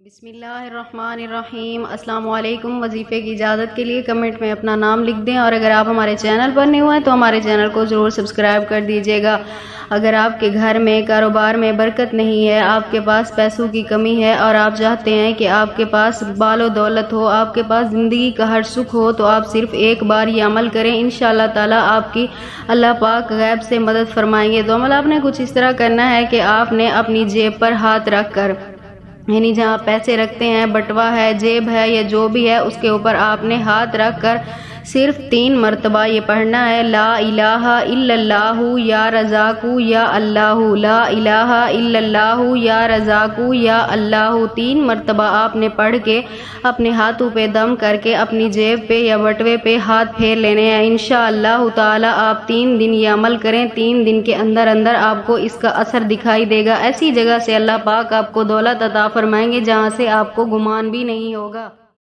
بسم اللہ الرحمن الرحیم۔ السلام علیکم۔ وظیفے کی اجازت کے لیے کمنٹ میں اپنا نام لکھ دیں، اور اگر آپ ہمارے چینل پر نہیں ہوئے تو ہمارے چینل کو ضرور سبسکرائب کر دیجیے گا۔ اگر آپ کے گھر میں کاروبار میں برکت نہیں ہے، آپ کے پاس پیسوں کی کمی ہے اور آپ چاہتے ہیں کہ آپ کے پاس بال و دولت ہو، آپ کے پاس زندگی کا ہر سکھ ہو، تو آپ صرف ایک بار یہ عمل کریں، انشاءاللہ تعالی آپ کی اللہ پاک غیب سے مدد فرمائیں گے۔ تو عمل آپ نے کچھ اس طرح کرنا ہے کہ آپ نے اپنی جیب پر ہاتھ رکھ کر، یعنی جہاں پیسے رکھتے ہیں، بٹوا ہے، جیب ہے یا جو بھی ہے، اس کے اوپر آپ نے ہاتھ رکھ کر صرف 3 مرتبہ یہ پڑھنا ہے، لا الہ الا اللہ یا رزاق یا اللہ، لا الہ الا اللہ یا رزاق یا اللہ۔ 3 مرتبہ آپ نے پڑھ کے اپنے ہاتھوں پہ دم کر کے اپنی جیب پہ یا بٹوے پہ ہاتھ پھیر لینے ہیں۔ انشاءاللہ تعالی آپ 3 دن یہ عمل کریں، 3 دن کے اندر اندر آپ کو اس کا اثر دکھائی دے گا۔ ایسی جگہ سے اللہ پاک آپ کو دولت عطا فرمائیں گے جہاں سے آپ کو گمان بھی نہیں ہوگا۔